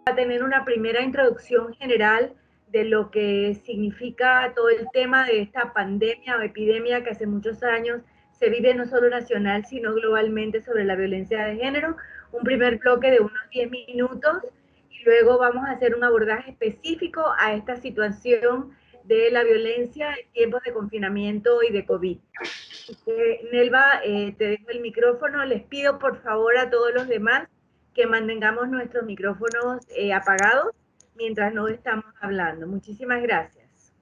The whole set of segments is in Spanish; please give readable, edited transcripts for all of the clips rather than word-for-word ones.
a tener una primera introducción general de lo que significa todo el tema de esta pandemia o epidemia que hace muchos años se vive no solo nacional, sino globalmente sobre la violencia de género. Un primer bloque de unos 10 minutos y luego vamos a hacer un abordaje específico a esta situación de la violencia en tiempos de confinamiento y de COVID. Nelva, te dejo el micrófono. Les pido por favor a todos los demás que mantengamos nuestros micrófonos apagados mientras no estamos hablando. Muchísimas gracias.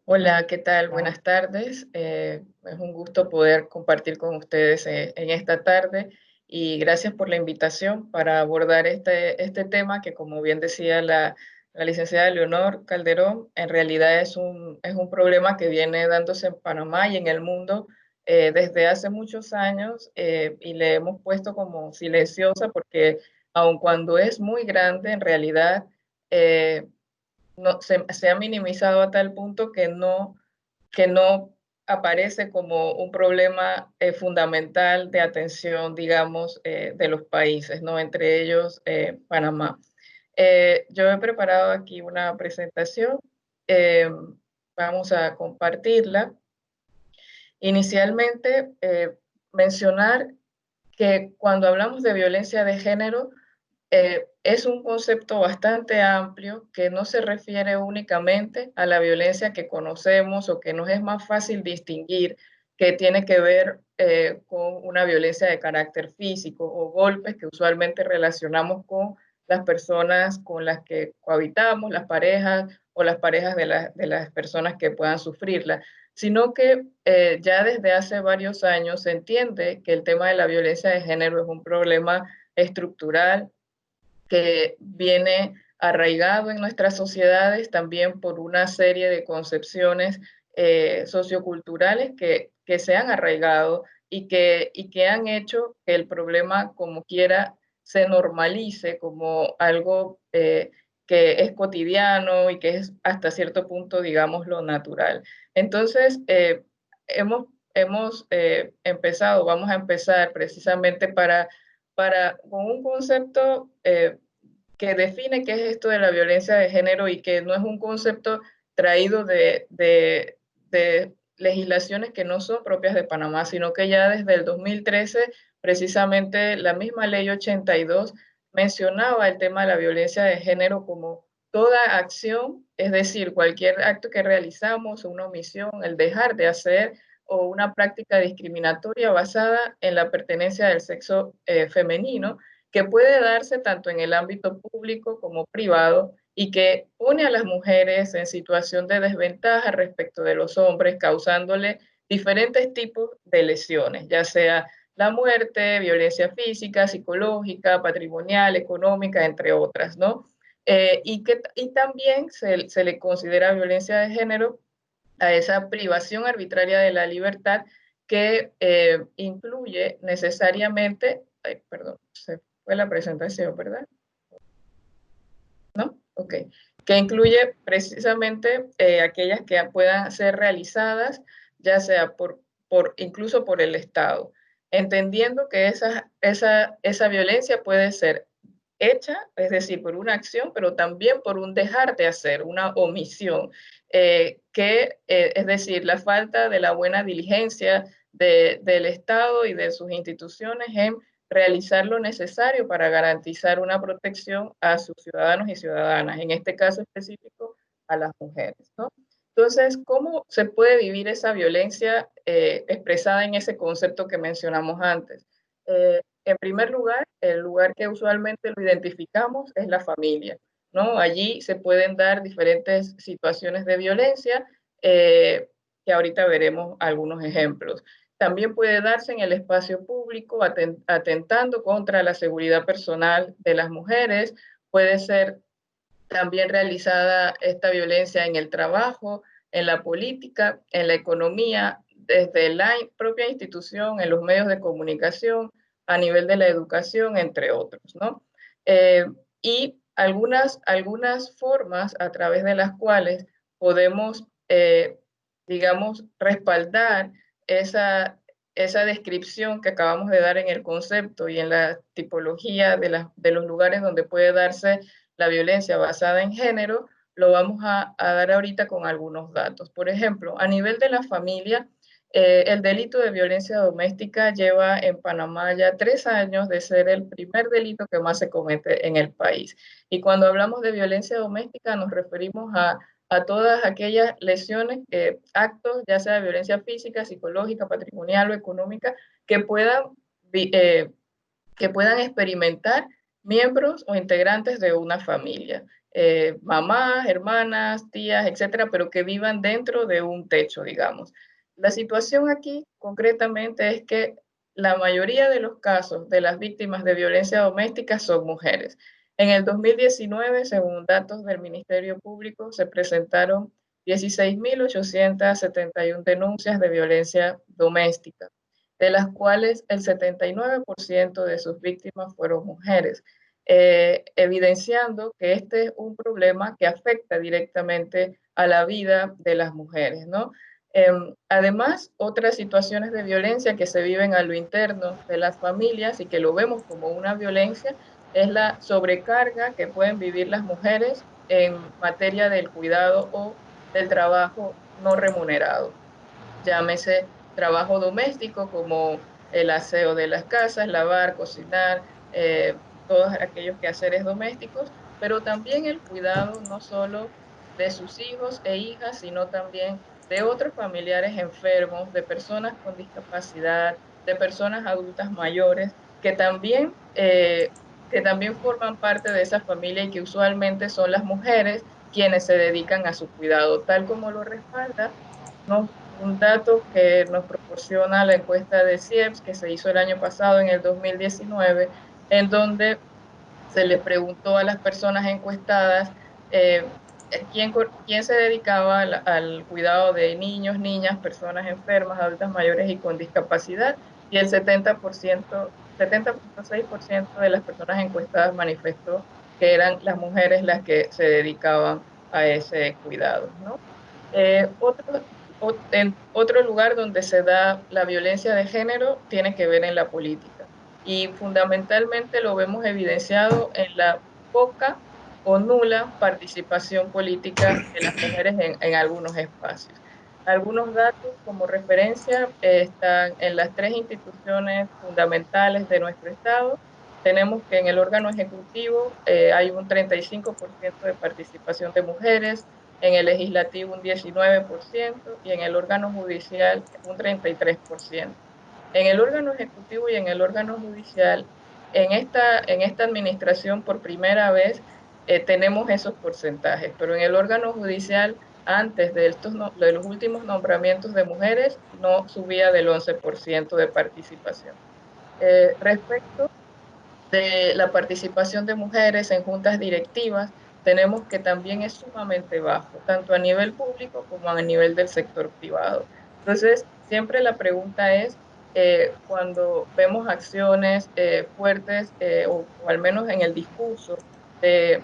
Hola, ¿qué tal? Buenas tardes. Es un gusto poder compartir con ustedes en esta tarde y gracias por la invitación para abordar este tema que, como bien decía la licenciada Leonor Calderón, en realidad es un problema que viene dándose en Panamá y en el mundo desde hace muchos años y le hemos puesto como silenciosa porque aun cuando es muy grande, en realidad no, se ha minimizado a tal punto que no aparece como un problema fundamental de atención, digamos, de los países, ¿no? Entre ellos Panamá. Yo he preparado aquí una presentación, eh, vamos a compartirla. Inicialmente, mencionar que cuando hablamos de violencia de género, es un concepto bastante amplio que no se refiere únicamente a la violencia que conocemos o que nos es más fácil distinguir, que tiene que ver con una violencia de carácter físico o golpes que usualmente relacionamos con las personas con las que cohabitamos, las parejas o las parejas de las personas que puedan sufrirla, sino que ya desde hace varios años se entiende que el tema de la violencia de género es un problema estructural que viene arraigado en nuestras sociedades también por una serie de concepciones socioculturales que se han arraigado y que han hecho que el problema, como quiera, se normalice como algo que es cotidiano y que es hasta cierto punto, digamos, lo natural. Entonces, hemos empezado, vamos a empezar precisamente con un concepto que define qué es esto de la violencia de género y que no es un concepto traído de legislaciones que no son propias de Panamá, sino que ya desde el 2013, precisamente la misma ley 82 mencionaba el tema de la violencia de género como toda acción, es decir, cualquier acto que realizamos, una omisión, el dejar de hacer o una práctica discriminatoria basada en la pertenencia del sexo femenino, que puede darse tanto en el ámbito público como privado y que pone a las mujeres en situación de desventaja respecto de los hombres, causándole diferentes tipos de lesiones, ya sea la muerte, violencia física, psicológica, patrimonial, económica, entre otras, ¿no? Y también se le considera violencia de género a esa privación arbitraria de la libertad que incluye necesariamente, ay, perdón, se fue la presentación, ¿verdad? ¿No? Ok. Que incluye precisamente aquellas que puedan ser realizadas, ya sea incluso por el Estado, entendiendo que esa violencia puede ser hecha, es decir, por una acción, pero también por un dejar de hacer, una omisión, es decir, la falta de la buena diligencia del Estado y de sus instituciones en realizar lo necesario para garantizar una protección a sus ciudadanos y ciudadanas, en este caso específico a las mujeres, ¿no? Entonces, ¿cómo se puede vivir esa violencia expresada en ese concepto que mencionamos antes? En primer lugar, el lugar que usualmente lo identificamos es la familia, ¿no? Allí se pueden dar diferentes situaciones de violencia, que ahorita veremos algunos ejemplos. También puede darse en el espacio público, atentando contra la seguridad personal de las mujeres. Puede ser también realizada esta violencia en el trabajo, en la política, en la economía, desde la propia institución, en los medios de comunicación, a nivel de la educación, entre otros, ¿no? Y algunas formas a través de las cuales podemos, digamos, respaldar esa descripción que acabamos de dar en el concepto y en la tipología de los lugares donde puede darse la violencia basada en género, lo vamos a dar ahorita con algunos datos. Por ejemplo, a nivel de la familia, el delito de violencia doméstica lleva en Panamá ya 3 años de ser el primer delito que más se comete en el país. Y cuando hablamos de violencia doméstica nos referimos a todas aquellas lesiones, actos, ya sea de violencia física, psicológica, patrimonial o económica, que puedan, eh, que puedan experimentar miembros o integrantes de una familia, mamás, hermanas, tías, etcétera, pero que vivan dentro de un techo, digamos. La situación aquí concretamente es que la mayoría de los casos de las víctimas de violencia doméstica son mujeres. En el 2019, según datos del Ministerio Público, se presentaron 16.871 denuncias de violencia doméstica, de las cuales el 79% de sus víctimas fueron mujeres, evidenciando que este es un problema que afecta directamente a la vida de las mujeres, ¿no? Además, otras situaciones de violencia que se viven a lo interno de las familias y que lo vemos como una violencia es la sobrecarga que pueden vivir las mujeres en materia del cuidado o del trabajo no remunerado. Llámese trabajo doméstico como el aseo de las casas, lavar, cocinar, todos aquellos quehaceres domésticos, pero también el cuidado no solo de sus hijos e hijas, sino también de otros familiares enfermos, de personas con discapacidad, de personas adultas mayores, que también forman parte de esa familia y que usualmente son las mujeres quienes se dedican a su cuidado, tal como lo respalda, ¿no?, un dato que nos proporciona la encuesta de CIEPS que se hizo el año pasado, en el 2019, en donde se le preguntó a las personas encuestadas eh, quién se dedicaba al cuidado de niños, niñas, personas enfermas, adultas mayores y con discapacidad, y el 70.6% de las personas encuestadas manifestó que eran las mujeres las que se dedicaban a ese cuidado, ¿no? En otro lugar donde se da la violencia de género tiene que ver en la política, y fundamentalmente lo vemos evidenciado en la poca o nula participación política de las mujeres en algunos espacios. Algunos datos como referencia están en las tres instituciones fundamentales de nuestro Estado. Tenemos que en el órgano ejecutivo hay un 35% de participación de mujeres, en el legislativo un 19% y en el órgano judicial un 33%. En el órgano ejecutivo y en el órgano judicial, en esta administración por primera vez tenemos esos porcentajes, pero en el órgano judicial, antes de, de los últimos nombramientos de mujeres, no subía del 11% de participación. Respecto de la participación de mujeres en juntas directivas, tenemos que también es sumamente bajo, tanto a nivel público como a nivel del sector privado. Entonces, siempre la pregunta es, cuando vemos acciones fuertes, o al menos en el discurso de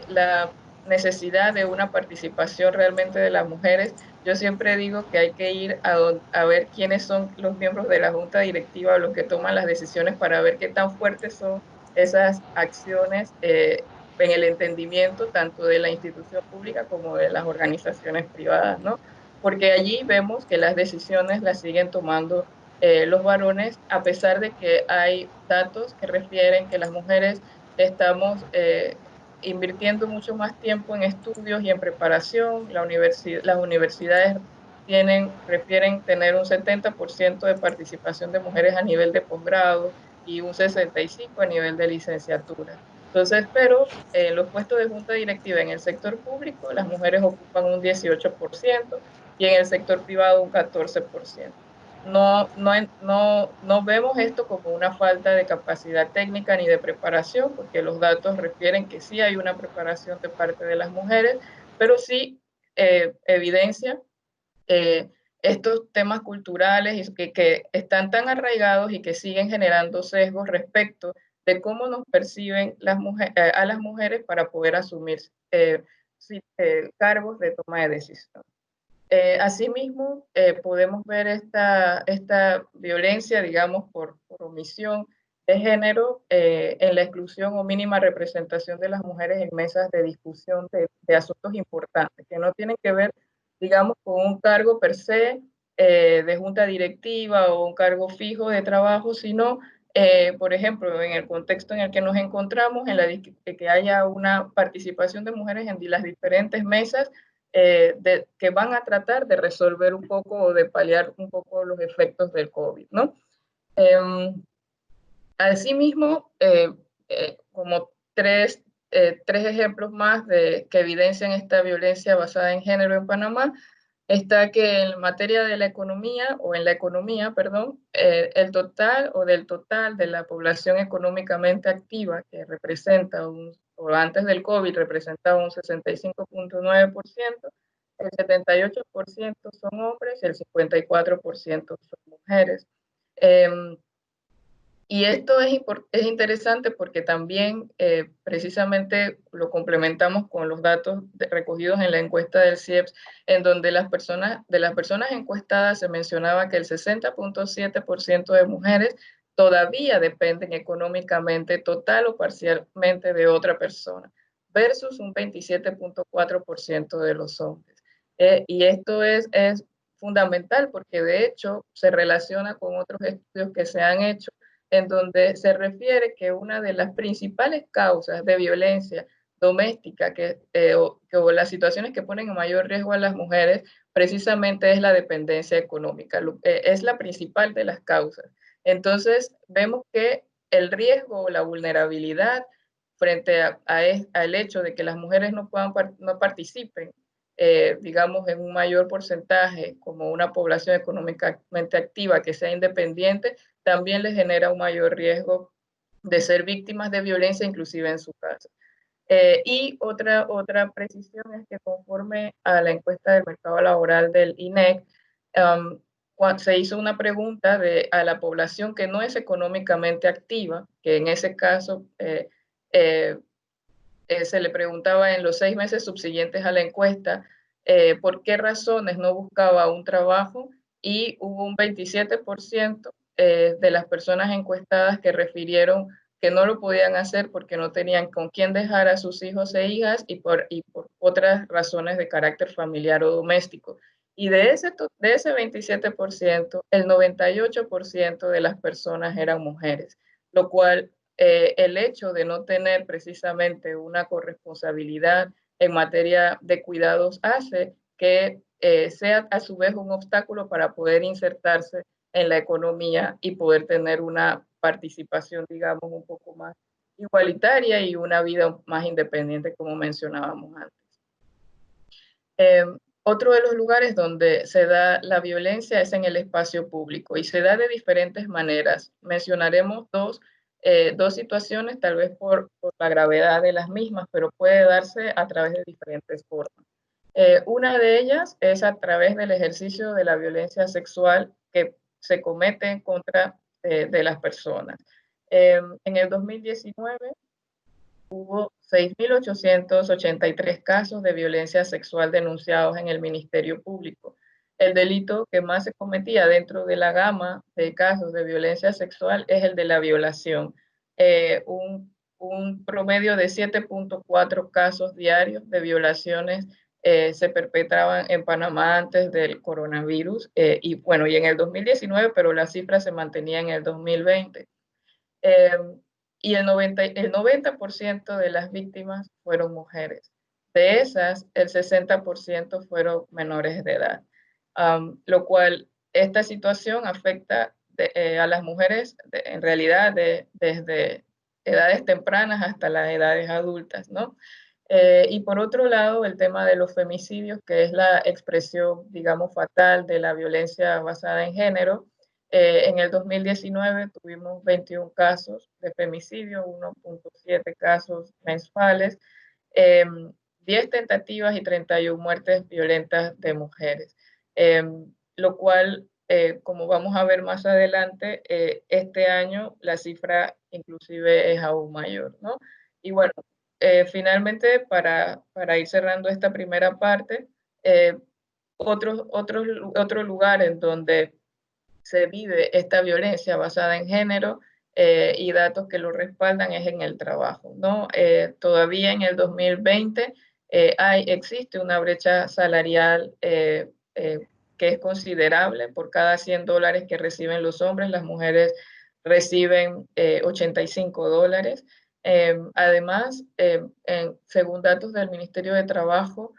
la necesidad de una participación realmente de las mujeres, yo siempre digo que hay que ir a ver quiénes son los miembros de la junta directiva, los que toman las decisiones, para ver qué tan fuertes son esas acciones en el entendimiento tanto de la institución pública como de las organizaciones privadas, ¿no? Porque allí vemos que las decisiones las siguen tomando los varones, a pesar de que hay datos que refieren que las mujeres estamos invirtiendo mucho más tiempo en estudios y en preparación. Las universidades refieren tener un 70% de participación de mujeres a nivel de posgrado y un 65% a nivel de licenciatura. Entonces, pero en los puestos de junta directiva en el sector público, las mujeres ocupan un 18% y en el sector privado un 14%. No vemos esto como una falta de capacidad técnica ni de preparación, porque los datos refieren que sí hay una preparación de parte de las mujeres, pero sí evidencia eh, estos temas culturales y que están tan arraigados y que siguen generando sesgos respecto de cómo nos perciben a las mujeres para poder asumir cargos de toma de decisión. Asimismo, podemos ver esta violencia, digamos, por omisión de género en la exclusión o mínima representación de las mujeres en mesas de discusión de asuntos importantes, que no tienen que ver, digamos, con un cargo per se de junta directiva o un cargo fijo de trabajo, sino, por ejemplo, en el contexto en el que nos encontramos, que haya una participación de mujeres en las diferentes mesas que van a tratar de resolver un poco o de paliar un poco los efectos del COVID, ¿no? Asimismo, como tres ejemplos más que evidencian esta violencia basada en género en Panamá, está que en materia de la economía, o en la economía, perdón, el total o del total de la población económicamente activa, que representa o antes del COVID representaba un 65.9%, el 78% son hombres y el 54% son mujeres. Y esto es interesante porque también precisamente lo complementamos con los datos recogidos en la encuesta del CIEPS, en donde de las personas encuestadas se mencionaba que el 60.7% de mujeres todavía dependen económicamente total o parcialmente de otra persona, versus un 27.4% de los hombres. Y esto es fundamental porque de hecho se relaciona con otros estudios que se han hecho en donde se refiere que una de las principales causas de violencia doméstica o las situaciones que ponen en mayor riesgo a las mujeres precisamente es la dependencia económica, es la principal de las causas. Entonces vemos que el riesgo o la vulnerabilidad frente al hecho de que las mujeres no participen, digamos, en un mayor porcentaje como una población económicamente activa que sea independiente, también les genera un mayor riesgo de ser víctimas de violencia, inclusive en su casa. Y otra precisión es que conforme a la encuesta del mercado laboral del INEC, se hizo una pregunta a la población que no es económicamente activa, que en ese caso eh, se le preguntaba en los 6 meses subsiguientes a la encuesta por qué razones no buscaba un trabajo, y hubo un 27% de las personas encuestadas que refirieron que no lo podían hacer porque no tenían con quién dejar a sus hijos e hijas y por otras razones de carácter familiar o doméstico. Y de ese 27%, el 98% de las personas eran mujeres, lo cual el hecho de no tener precisamente una corresponsabilidad en materia de cuidados hace que sea a su vez un obstáculo para poder insertarse en la economía y poder tener una participación, digamos, un poco más igualitaria y una vida más independiente, como mencionábamos antes. Otro de los lugares donde se da la violencia es en el espacio público y se da de diferentes maneras. Mencionaremos dos situaciones, tal vez por la gravedad de las mismas, pero puede darse a través de diferentes formas. Una de ellas es a través del ejercicio de la violencia sexual que se comete en contra de las personas. En el 2019 hubo 6.883 casos de violencia sexual denunciados en el Ministerio Público. El delito que más se cometía dentro de la gama de casos de violencia sexual es el de la violación. Un promedio de 7.4 casos diarios de violaciones se perpetraban en Panamá antes del coronavirus y bueno, y en el 2019, pero la cifra se mantenía en el 2020. Y el 90% de las víctimas fueron mujeres. De esas, el 60% fueron menores de edad, lo cual esta situación afecta a las mujeres en realidad desde edades tempranas hasta las edades adultas, ¿no? Y por otro lado, el tema de los femicidios, que es la expresión, digamos, fatal de la violencia basada en género. En el 2019 tuvimos 21 casos de femicidio, 1.7 casos mensuales, 10 tentativas y 31 muertes violentas de mujeres, lo cual, como vamos a ver más adelante, este año la cifra inclusive es aún mayor, ¿no? Y bueno, finalmente, para ir cerrando esta primera parte, Otro lugar en donde se vive esta violencia basada en género y datos que lo respaldan es en el trabajo, ¿no? Todavía en el 2020 existe una brecha salarial que es considerable. Por cada $100 que reciben los hombres, las mujeres reciben $85. Además, según datos del Ministerio de Trabajo,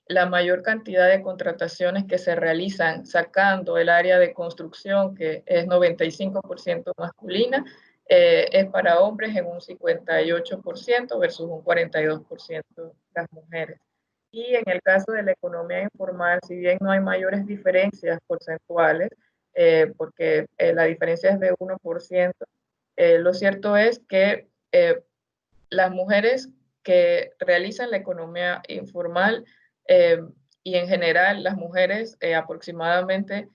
la mayor cantidad de contrataciones que se realizan sacando el área de construcción, que es 95% masculina, es para hombres en un 58% versus un 42% las mujeres. Y en el caso de la economía informal, si bien no hay mayores diferencias porcentuales, porque la diferencia es de 1%, lo cierto es que las mujeres que realizan la economía informal eh, y en general las mujeres aproximadamente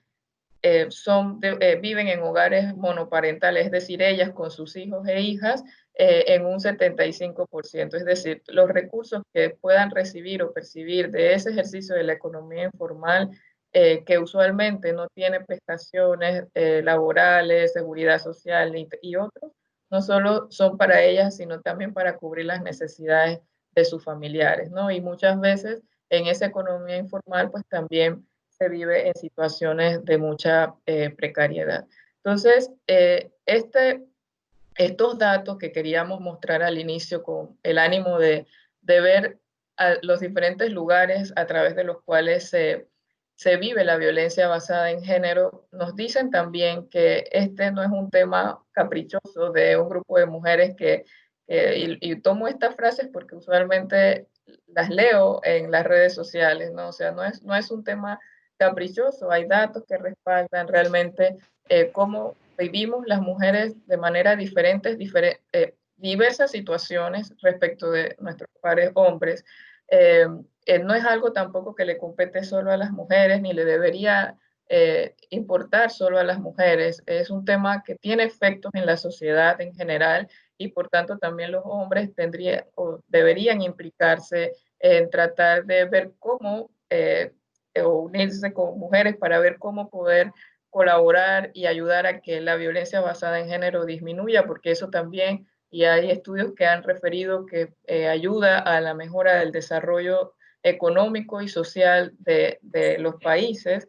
viven en hogares monoparentales, es decir, ellas con sus hijos e hijas en un 75%. Es decir, los recursos que puedan recibir o percibir de ese ejercicio de la economía informal, que usualmente no tiene prestaciones laborales, seguridad social y otros, no solo son para ellas, sino también para cubrir las necesidades de sus familiares, ¿no? Y muchas veces en esa economía informal, pues también se vive en situaciones de mucha precariedad. Entonces, estos datos que queríamos mostrar al inicio con el ánimo de ver a los diferentes lugares a través de los cuales se vive la violencia basada en género, nos dicen también que este no es un tema caprichoso de un grupo de mujeres y tomo estas frases porque usualmente las leo en las redes sociales, ¿no? O sea, no es un tema caprichoso, hay datos que respaldan realmente cómo vivimos las mujeres de manera diferente, diversas situaciones respecto de nuestros pares hombres. No es algo tampoco que le compete solo a las mujeres, ni le debería importar solo a las mujeres. Es un tema que tiene efectos en la sociedad en general y por tanto también los hombres tendrían o deberían implicarse en tratar de ver cómo o unirse con mujeres para ver cómo poder colaborar y ayudar a que la violencia basada en género disminuya, porque eso también, y hay estudios que han referido que ayuda a la mejora del desarrollo económico y social de los países.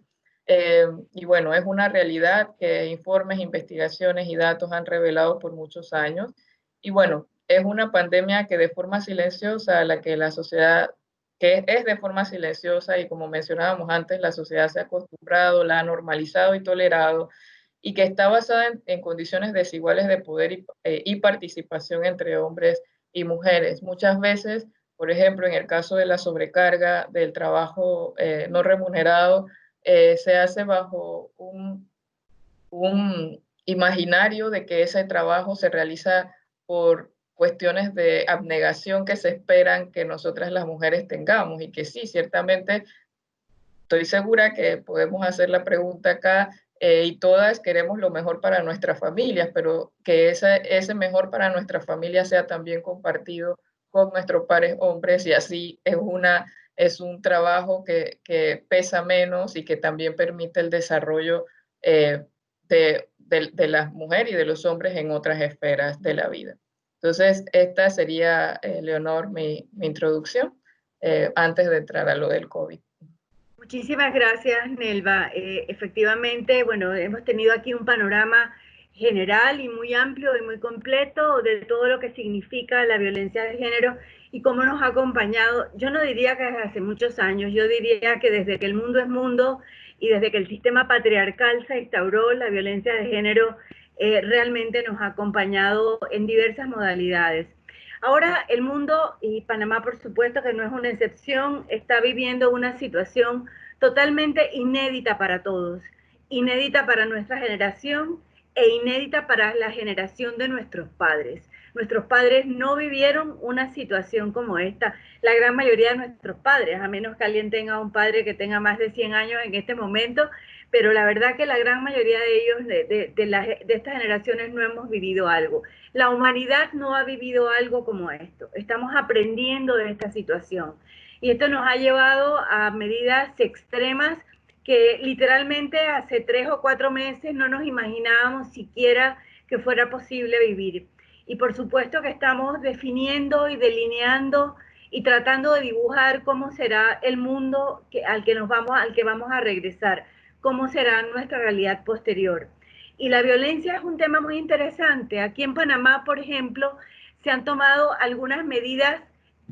Y bueno, es una realidad que informes, investigaciones y datos han revelado por muchos años. Y bueno, es una pandemia que de forma silenciosa a la que la sociedad que es de forma silenciosa y como mencionábamos antes, la sociedad se ha acostumbrado, la ha normalizado y tolerado y que está basada en condiciones desiguales de poder y participación entre hombres y mujeres. Muchas veces, por ejemplo, en el caso de la sobrecarga del trabajo no remunerado, se hace bajo un imaginario de que ese trabajo se realiza por cuestiones de abnegación que se esperan que nosotras las mujeres tengamos y que sí, ciertamente estoy segura que podemos hacer la pregunta acá y todas queremos lo mejor para nuestras familias, pero que ese mejor para nuestra familia sea también compartido con nuestros pares hombres y así es un trabajo que pesa menos y que también permite el desarrollo de las mujeres y de los hombres en otras esferas de la vida. Entonces, esta sería, Leonor, mi introducción antes de entrar a lo del COVID. Muchísimas gracias, Nelva. Efectivamente, bueno, hemos tenido aquí un panorama general y muy amplio y muy completo de todo lo que significa la violencia de género y cómo nos ha acompañado. Yo no diría que desde hace muchos años, yo diría que desde que el mundo es mundo y desde que el sistema patriarcal se instauró, la violencia de género realmente nos ha acompañado en diversas modalidades. Ahora el mundo, y Panamá por supuesto que no es una excepción, está viviendo una situación totalmente inédita para todos, inédita para nuestra generación e inédita para la generación de nuestros padres. Nuestros padres no vivieron una situación como esta, la gran mayoría de nuestros padres, a menos que alguien tenga un padre que tenga más de 100 años en este momento, pero la verdad que la gran mayoría de ellos, de estas generaciones, no hemos vivido algo. La humanidad no ha vivido algo como esto. Estamos aprendiendo de esta situación. Y esto nos ha llevado a medidas extremas que literalmente hace 3 o 4 meses no nos imaginábamos siquiera que fuera posible vivir. Y por supuesto que estamos definiendo y delineando y tratando de dibujar cómo será el mundo al que vamos a regresar, cómo será nuestra realidad posterior. Y la violencia es un tema muy interesante. Aquí en Panamá, por ejemplo, se han tomado algunas medidas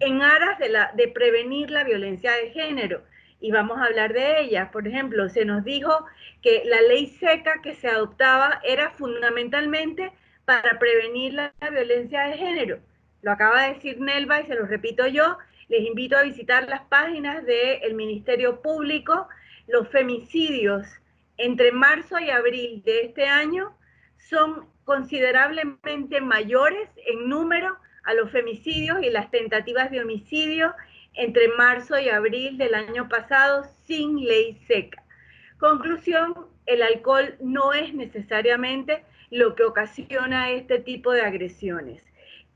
en aras de prevenir la violencia de género. Y vamos a hablar de ellas. Por ejemplo, se nos dijo que la ley seca que se adoptaba era fundamentalmente para prevenir la violencia de género. Lo acaba de decir Nelva y se lo repito yo. Les invito a visitar las páginas del Ministerio Público. Los femicidios entre marzo y abril de este año son considerablemente mayores en número a los femicidios y las tentativas de homicidio entre marzo y abril del año pasado sin ley seca. Conclusión, el alcohol no es necesariamente lo que ocasiona este tipo de agresiones.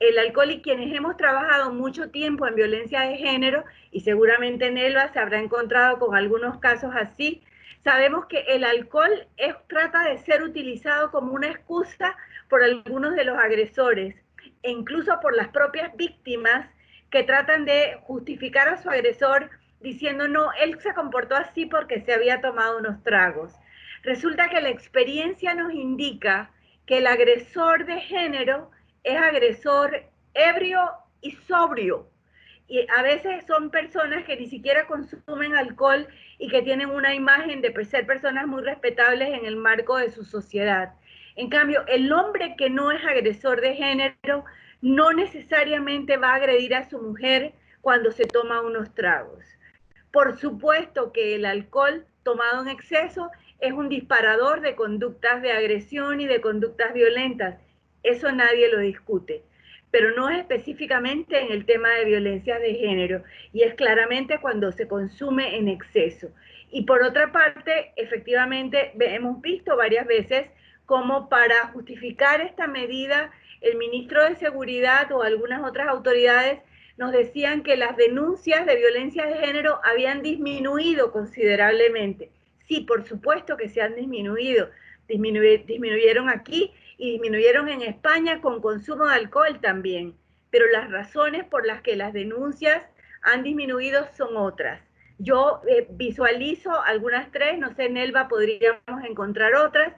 El alcohol, y quienes hemos trabajado mucho tiempo en violencia de género, y seguramente Nelva se habrá encontrado con algunos casos así, sabemos que el alcohol trata de ser utilizado como una excusa por algunos de los agresores e incluso por las propias víctimas que tratan de justificar a su agresor diciendo no, él se comportó así porque se había tomado unos tragos. Resulta que la experiencia nos indica que el agresor de género es agresor ebrio y sobrio. Y a veces son personas que ni siquiera consumen alcohol y que tienen una imagen de ser personas muy respetables en el marco de su sociedad. En cambio, el hombre que no es agresor de género no necesariamente va a agredir a su mujer cuando se toma unos tragos. Por supuesto que el alcohol tomado en exceso es un disparador de conductas de agresión y de conductas violentas. Eso nadie lo discute, pero no es específicamente en el tema de violencia de género, y es claramente cuando se consume en exceso. Y por otra parte, efectivamente, hemos visto varias veces cómo para justificar esta medida, el ministro de Seguridad o algunas otras autoridades nos decían que las denuncias de violencia de género habían disminuido considerablemente. Sí, por supuesto que se han disminuido. Disminuyeron aquí y disminuyeron en España con consumo de alcohol también. Pero las razones por las que las denuncias han disminuido son otras. Yo visualizo algunas tres, no sé, Nelva, podríamos encontrar otras.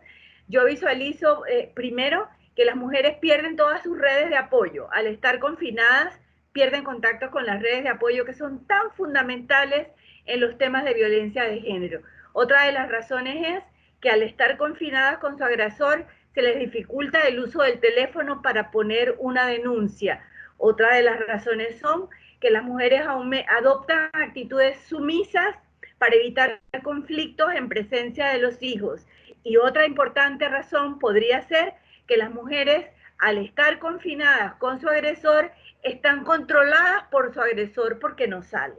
Yo visualizo primero que las mujeres pierden todas sus redes de apoyo. Al estar confinadas, pierden contacto con las redes de apoyo que son tan fundamentales en los temas de violencia de género. Otra de las razones es que al estar confinadas con su agresor, se les dificulta el uso del teléfono para poner una denuncia. Otra de las razones son que las mujeres adoptan actitudes sumisas para evitar conflictos en presencia de los hijos. Y otra importante razón podría ser que las mujeres, al estar confinadas con su agresor, están controladas por su agresor porque no salen.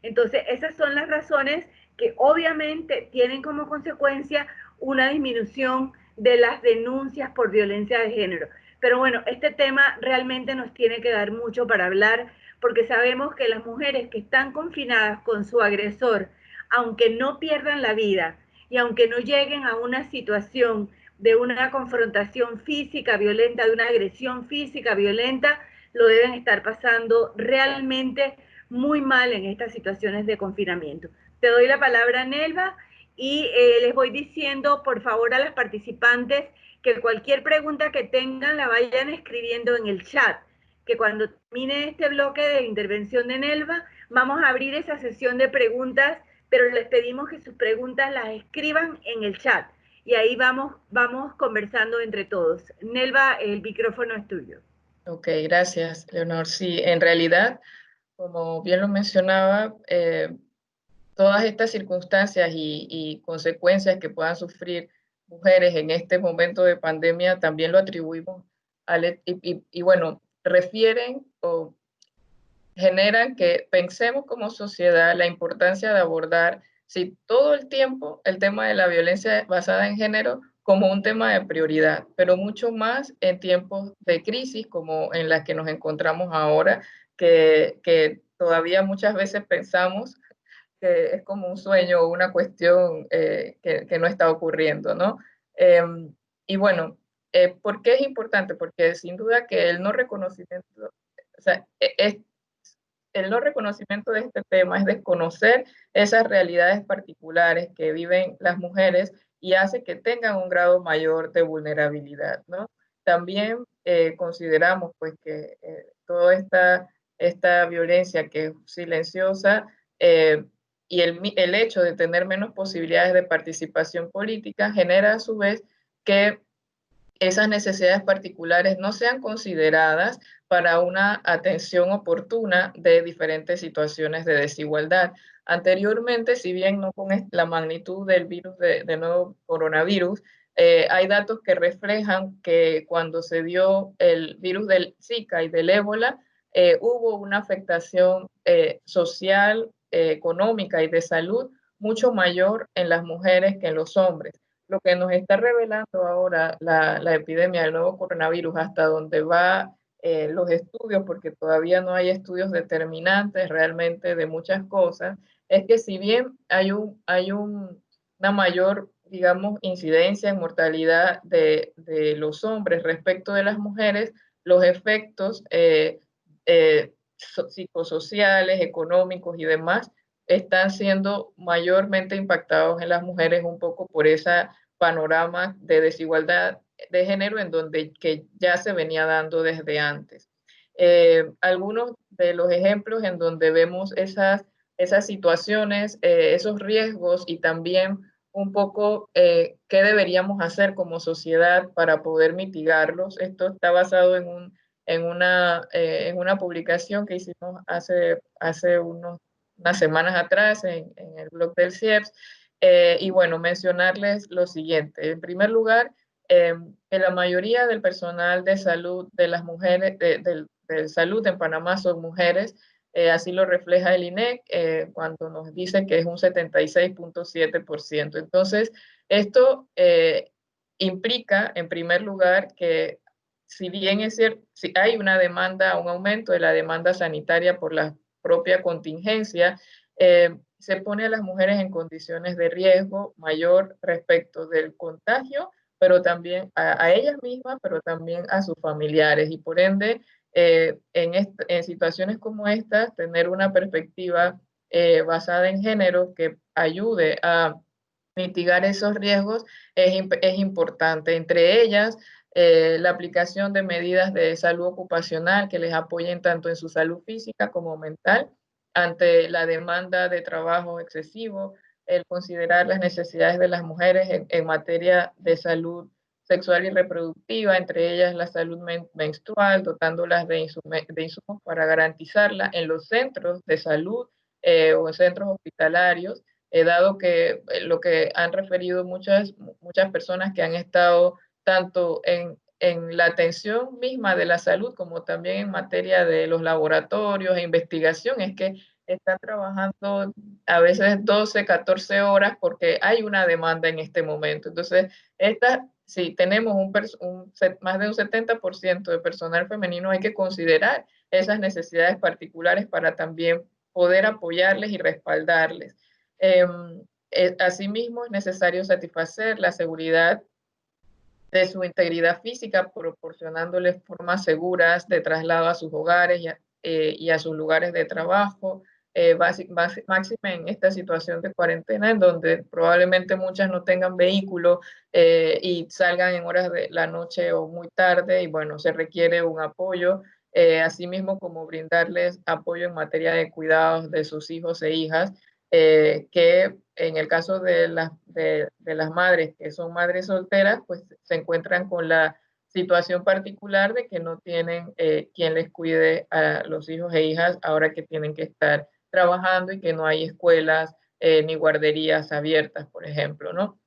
Entonces, esas son las razones que obviamente tienen como consecuencia una disminución de las denuncias por violencia de género. Pero bueno, este tema realmente nos tiene que dar mucho para hablar, porque sabemos que las mujeres que están confinadas con su agresor, aunque no pierdan la vida y aunque no lleguen a una situación de una confrontación física violenta, de una agresión física violenta, lo deben estar pasando realmente muy mal en estas situaciones de confinamiento. Te doy la palabra, Nelva, y les voy diciendo, por favor, a las participantes que cualquier pregunta que tengan la vayan escribiendo en el chat, que cuando termine este bloque de intervención de Nelva, vamos a abrir esa sesión de preguntas, pero les pedimos que sus preguntas las escriban en el chat, y ahí vamos conversando entre todos. Nelva, el micrófono es tuyo. Ok, gracias, Leonor. Sí, en realidad, como bien lo mencionaba, todas estas circunstancias y consecuencias que puedan sufrir mujeres en este momento de pandemia también lo atribuimos y bueno, refieren o generan que pensemos como sociedad la importancia de abordar, sí, todo el tiempo el tema de la violencia basada en género como un tema de prioridad, pero mucho más en tiempos de crisis como en las que nos encontramos ahora, que todavía muchas veces pensamos que es como un sueño o una cuestión que no está ocurriendo, ¿no? Y bueno, ¿por qué es importante? Porque sin duda que el no reconocimiento, o sea, el no reconocimiento de este tema es desconocer esas realidades particulares que viven las mujeres y hace que tengan un grado mayor de vulnerabilidad, ¿no? También consideramos pues que toda esta violencia que es silenciosa y el hecho de tener menos posibilidades de participación política genera a su vez que esas necesidades particulares no sean consideradas para una atención oportuna de diferentes situaciones de desigualdad. Anteriormente, si bien no con la magnitud del virus del nuevo coronavirus, hay datos que reflejan que cuando se dio el virus del Zika y del ébola, hubo una afectación social, económica y de salud mucho mayor en las mujeres que en los hombres. Lo que nos está revelando ahora la epidemia del nuevo coronavirus, hasta donde va los estudios, porque todavía no hay estudios determinantes realmente de muchas cosas, es que si bien una mayor, digamos, incidencia en mortalidad de los hombres respecto de las mujeres, los efectos psicosociales, económicos y demás están siendo mayormente impactados en las mujeres un poco por ese panorama de desigualdad de género en donde que ya se venía dando desde antes. Algunos de los ejemplos en donde vemos esas situaciones, esos riesgos y también un poco qué deberíamos hacer como sociedad para poder mitigarlos. Esto está basado en una publicación que hicimos hace unas semanas atrás en el blog del CIEPS. Y bueno, mencionarles lo siguiente. En primer lugar, que la mayoría del personal de salud de las mujeres, de salud en Panamá son mujeres. Así lo refleja el INEC cuando nos dice que es un 76.7%. Entonces, esto implica, en primer lugar, que si bien es cierto, si hay una demanda, un aumento de la demanda sanitaria por la propia contingencia, se pone a las mujeres en condiciones de riesgo mayor respecto del contagio, pero también a ellas mismas, pero también a sus familiares. Y por ende, en situaciones como estas, tener una perspectiva basada en género que ayude a mitigar esos riesgos es importante. Entre ellas, la aplicación de medidas de salud ocupacional que les apoyen tanto en su salud física como mental ante la demanda de trabajo excesivo, el considerar las necesidades de las mujeres en materia de salud sexual y reproductiva, entre ellas la salud menstrual, dotándolas de insumos para garantizarla en los centros de salud o en centros hospitalarios, dado que lo que han referido muchas personas que han estado tanto en la atención misma de la salud como también en materia de los laboratorios e investigación, es que están trabajando a veces 12, 14 horas porque hay una demanda en este momento. Entonces, si tenemos más de un 70% de personal femenino, hay que considerar esas necesidades particulares para también poder apoyarles y respaldarles. Asimismo, es necesario satisfacer la seguridad de su integridad física, proporcionándoles formas seguras de traslado a sus hogares y a sus lugares de trabajo, máxima en esta situación de cuarentena, en donde probablemente muchas no tengan vehículo y salgan en horas de la noche o muy tarde, y bueno, se requiere un apoyo, asimismo como brindarles apoyo en materia de cuidados de sus hijos e hijas, que en el caso de las madres que son madres solteras, pues se encuentran con la situación particular de que no tienen quien les cuide a los hijos e hijas ahora que tienen que estar trabajando y que no hay escuelas ni guarderías abiertas, por ejemplo, ¿no?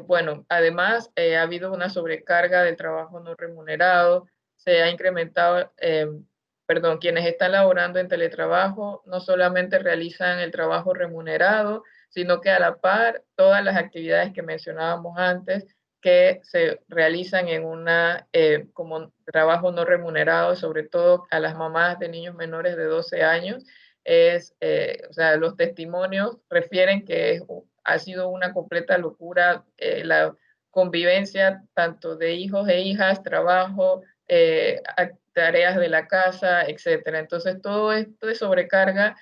Bueno, además ha habido una sobrecarga de trabajo no remunerado, se ha incrementado perdón, quienes están laborando en teletrabajo no solamente realizan el trabajo remunerado, sino que a la par todas las actividades que mencionábamos antes que se realizan en una, como trabajo no remunerado, sobre todo a las mamás de niños menores de 12 años. O sea, los testimonios refieren que ha sido una completa locura la convivencia tanto de hijos e hijas, trabajo, tareas de la casa, etcétera. Entonces, todo esto de sobrecarga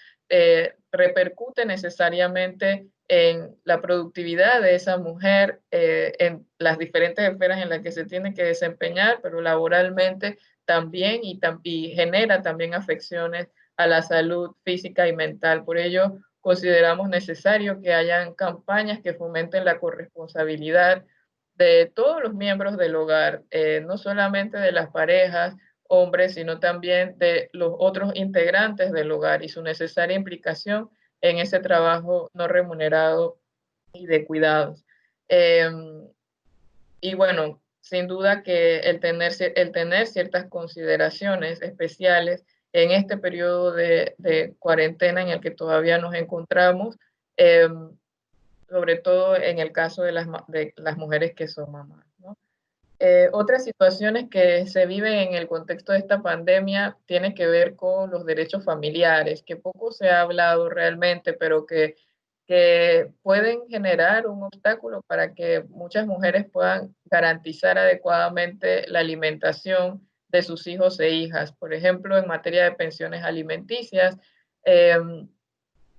repercute necesariamente en la productividad de esa mujer, en las diferentes esferas en las que se tiene que desempeñar, pero laboralmente también y genera también afecciones a la salud física y mental. Por ello, consideramos necesario que hayan campañas que fomenten la corresponsabilidad de todos los miembros del hogar, no solamente de las parejas, hombres, sino también de los otros integrantes del hogar y su necesaria implicación en ese trabajo no remunerado y de cuidados. Eh, y bueno, sin duda que el tener ciertas consideraciones especiales en este periodo de cuarentena en el que todavía nos encontramos, eh, sobre todo en el caso de las mujeres que son mamás, ¿no? Otras situaciones que se viven en el contexto de esta pandemia tienen que ver con los derechos familiares, que poco se ha hablado realmente, pero que pueden generar un obstáculo para que muchas mujeres puedan garantizar adecuadamente la alimentación de sus hijos e hijas. Por ejemplo, en materia de pensiones alimenticias, eh,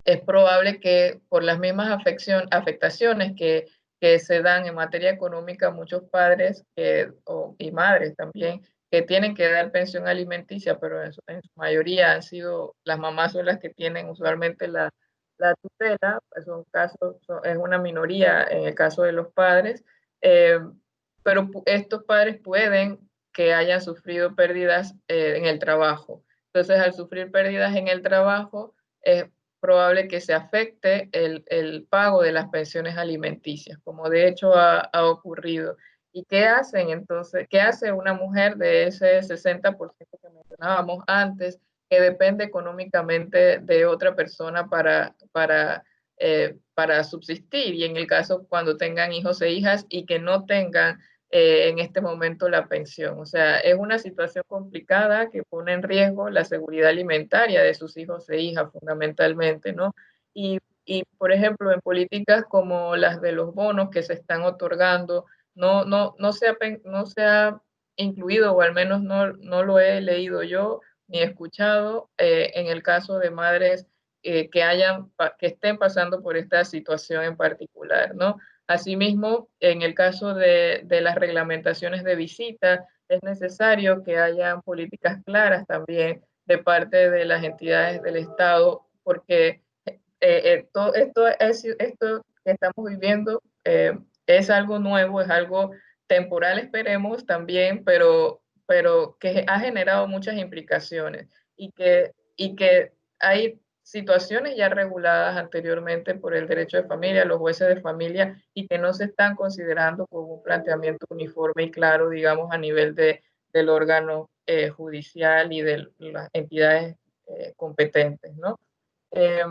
es probable que por las mismas afectaciones que se dan en materia económica, muchos padres y madres también que tienen que dar pensión alimenticia, pero en su mayoría han sido las mamás son las que tienen usualmente la tutela, pues es una minoría en el caso de los padres, eh, pero estos padres pueden que hayan sufrido pérdidas en el trabajo. Entonces, al sufrir pérdidas en el trabajo, es probable que se afecte el pago de las pensiones alimenticias, como de hecho ha ocurrido. ¿Y qué hacen entonces? ¿Qué hace una mujer de ese 60% que mencionábamos antes, que depende económicamente de otra persona para subsistir? Y en el caso cuando tengan hijos e hijas y que no tengan en este momento la pensión. O sea, es una situación complicada que pone en riesgo la seguridad alimentaria de sus hijos e hijas fundamentalmente, ¿no? Por ejemplo, en políticas como las de los bonos que se están otorgando, no se ha incluido, o al menos no lo he leído yo ni escuchado en el caso de madres que estén pasando por esta situación en particular, ¿no? Asimismo, en el caso de las reglamentaciones de visita, es necesario que haya políticas claras también de parte de las entidades del Estado, porque esto que estamos viviendo es algo nuevo, es algo temporal, esperemos también, pero que ha generado muchas implicaciones y que hay situaciones ya reguladas anteriormente por el derecho de familia, los jueces de familia, y que no se están considerando como un planteamiento uniforme y claro, digamos, a nivel del órgano judicial y de las entidades competentes, ¿no? Eh,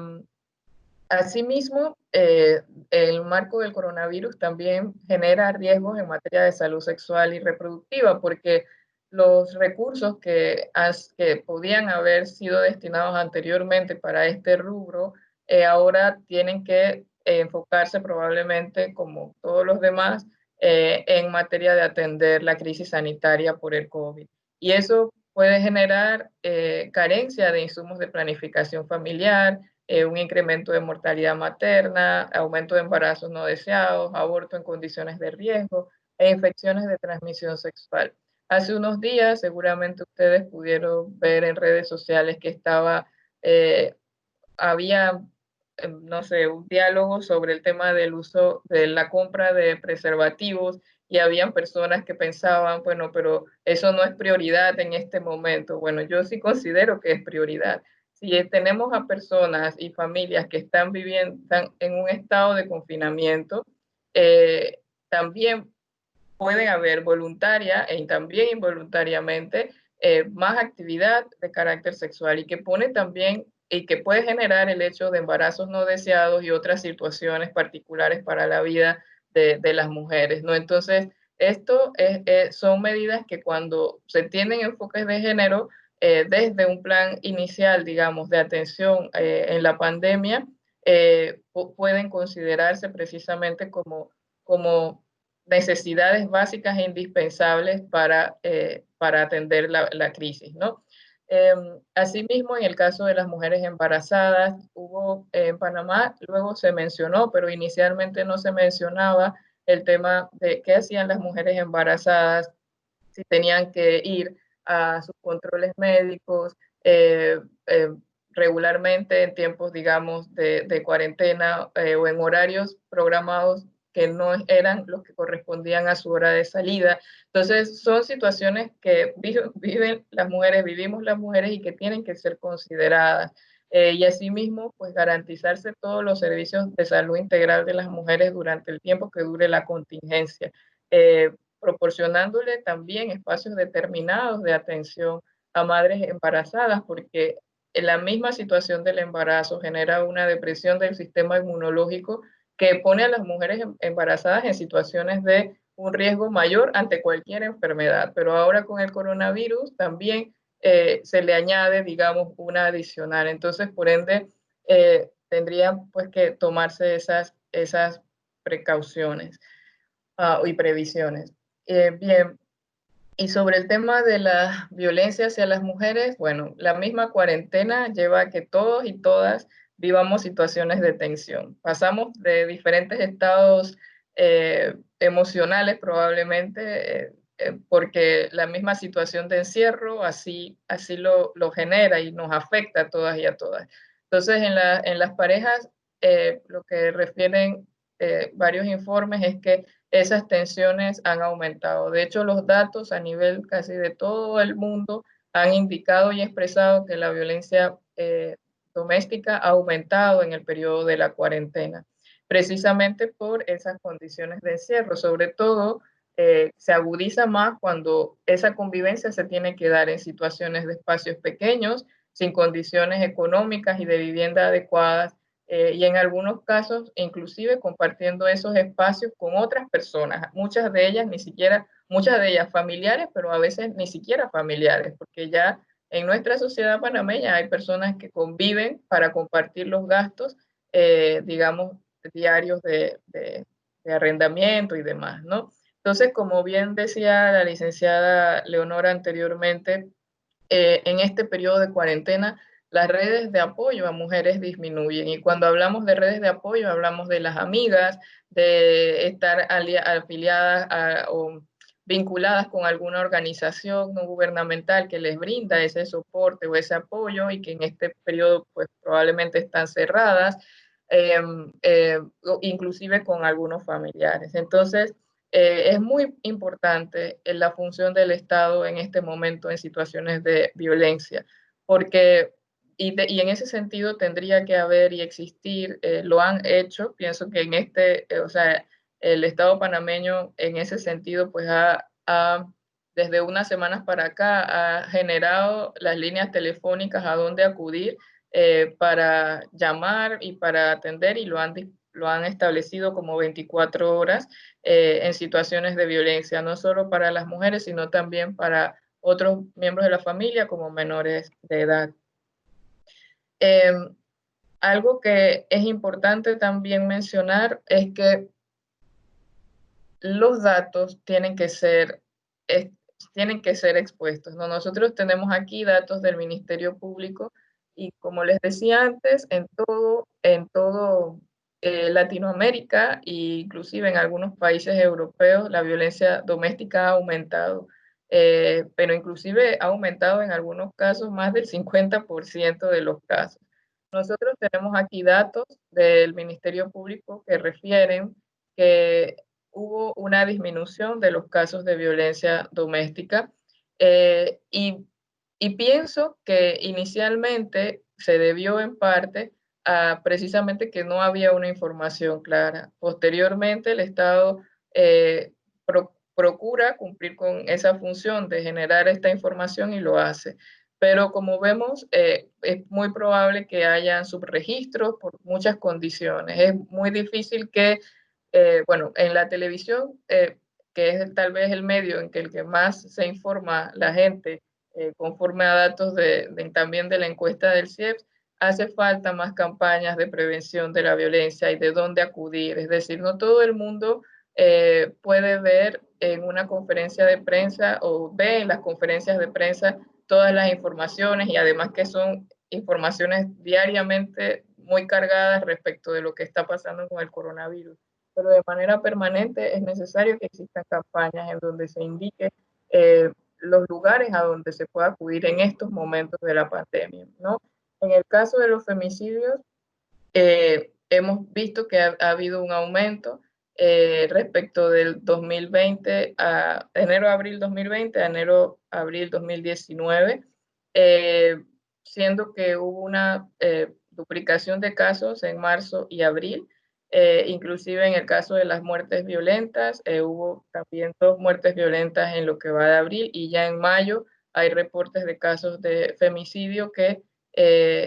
Asimismo, el marco del coronavirus también genera riesgos en materia de salud sexual y reproductiva, porque los recursos que podían haber sido destinados anteriormente para este rubro, ahora tienen que enfocarse probablemente, como todos los demás, en materia de atender la crisis sanitaria por el COVID. Y eso puede generar carencia de insumos de planificación familiar, un incremento de mortalidad materna, aumento de embarazos no deseados, aborto en condiciones de riesgo e infecciones de transmisión sexual. Hace unos días, seguramente ustedes pudieron ver en redes sociales que había, no sé, un diálogo sobre el tema del uso de la compra de preservativos y habían personas que pensaban, bueno, pero eso no es prioridad en este momento. Bueno, yo sí considero que es prioridad. Si tenemos a personas y familias que están viviendo están en un estado de confinamiento, también pueden haber voluntaria e también involuntariamente más actividad de carácter sexual y que pone también y que puede generar el hecho de embarazos no deseados y otras situaciones particulares para la vida de las mujeres, ¿no? Entonces, Esto son medidas que cuando se tienen enfoques de género, desde un plan inicial, digamos, de atención en la pandemia, pueden considerarse precisamente como necesidades básicas e indispensables para atender la crisis, ¿no? Asimismo, en el caso de las mujeres embarazadas, hubo en Panamá, luego se mencionó, pero inicialmente no se mencionaba el tema de qué hacían las mujeres embarazadas, si tenían que ir a sus controles médicos eh, regularmente en tiempos, digamos, de cuarentena o en horarios programados que no eran los que correspondían a su hora de salida. Entonces, son situaciones que viven las mujeres, vivimos las mujeres y que tienen que ser consideradas. Y asimismo, pues garantizarse todos los servicios de salud integral de las mujeres durante el tiempo que dure la contingencia, proporcionándole también espacios determinados de atención a madres embarazadas, porque en la misma situación del embarazo genera una depresión del sistema inmunológico que pone a las mujeres embarazadas en situaciones de un riesgo mayor ante cualquier enfermedad. Pero ahora con el coronavirus también se le añade, digamos, una adicional. Entonces, por ende, tendrían pues que tomarse esas precauciones y previsiones. Bien, y sobre el tema de la violencia hacia las mujeres, bueno, la misma cuarentena lleva a que todos y todas vivamos situaciones de tensión. Pasamos de diferentes estados emocionales probablemente, porque la misma situación de encierro así lo genera y nos afecta a todas y a todas. Entonces, en las parejas, lo que refieren varios informes es que esas tensiones han aumentado. De hecho, los datos a nivel casi de todo el mundo han indicado y expresado que la violencia doméstica ha aumentado en el periodo de la cuarentena, precisamente por esas condiciones de encierro. Sobre todo, se agudiza más cuando esa convivencia se tiene que dar en situaciones de espacios pequeños, sin condiciones económicas y de vivienda adecuadas, y en algunos casos inclusive compartiendo esos espacios con otras personas, muchas de ellas familiares, pero a veces ni siquiera familiares, porque ya en nuestra sociedad panameña hay personas que conviven para compartir los gastos, digamos, diarios de arrendamiento y demás, ¿no? Entonces, como bien decía la licenciada Leonora anteriormente, en este periodo de cuarentena, las redes de apoyo a mujeres disminuyen. Y cuando hablamos de redes de apoyo, hablamos de las amigas, de estar afiliadas o vinculadas con alguna organización no gubernamental que les brinda ese soporte o ese apoyo y que en este periodo pues probablemente están cerradas, eh, inclusive con algunos familiares. Entonces, es muy importante la función del Estado en este momento en situaciones de violencia, porque, y en ese sentido tendría que haber y existir, lo han hecho, pienso que en o sea, el Estado panameño en ese sentido, pues desde unas semanas para acá, ha generado las líneas telefónicas a donde acudir para llamar y para atender, y lo han establecido como 24 horas en situaciones de violencia, no solo para las mujeres, sino también para otros miembros de la familia como menores de edad. Eh, Algo que es importante también mencionar es que los datos tienen que ser expuestos, ¿no? Nosotros tenemos aquí datos del Ministerio Público y, como les decía antes, en todo Latinoamérica e inclusive en algunos países europeos la violencia doméstica ha aumentado, pero inclusive ha aumentado en algunos casos más del 50% de los casos. Nosotros tenemos aquí datos del Ministerio Público que refieren que hubo una disminución de los casos de violencia doméstica, eh, y, y pienso que inicialmente se debió en parte a precisamente que no había una información clara. Posteriormente el Estado procura cumplir con esa función de generar esta información y lo hace. Pero como vemos, es muy probable que hayan subregistros por muchas condiciones. Es muy difícil que bueno, en la televisión que es tal vez el medio en que el que más se informa la gente, conforme a datos también de la encuesta del CIEPS, hace falta más campañas de prevención de la violencia y de dónde acudir. Es decir, no todo el mundo puede ver en una conferencia de prensa o ve en las conferencias de prensa todas las informaciones, y además que son informaciones diariamente muy cargadas respecto de lo que está pasando con el coronavirus. Pero de manera permanente es necesario que existan campañas en donde se indique los lugares a donde se puede acudir en estos momentos de la pandemia, ¿no? En el caso de los femicidios, hemos visto que ha habido un aumento respecto del 2020 a enero-abril 2020 a enero-abril 2019, siendo que hubo una duplicación de casos en marzo y abril. Inclusive en el caso de las muertes violentas, hubo también 2 muertes violentas en lo que va de abril, y ya en mayo hay reportes de casos de femicidio que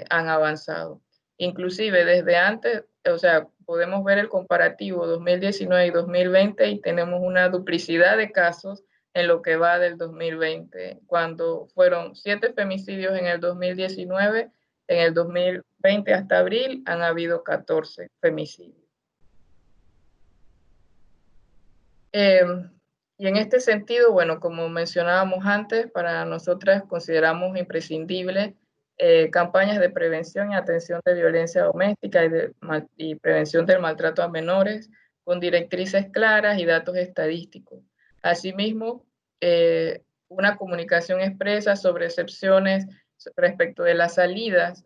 han avanzado. Inclusive desde antes, o sea, podemos ver el comparativo 2019 y 2020 y tenemos una duplicidad de casos en lo que va del 2020, cuando fueron 7 femicidios en el 2019, en el 2020 hasta abril han habido 14 femicidios. Y en este sentido, bueno, como mencionábamos antes, para nosotras consideramos imprescindible campañas de prevención y atención de violencia doméstica y prevención del maltrato a menores, con directrices claras y datos estadísticos. Asimismo, una comunicación expresa sobre excepciones respecto de las salidas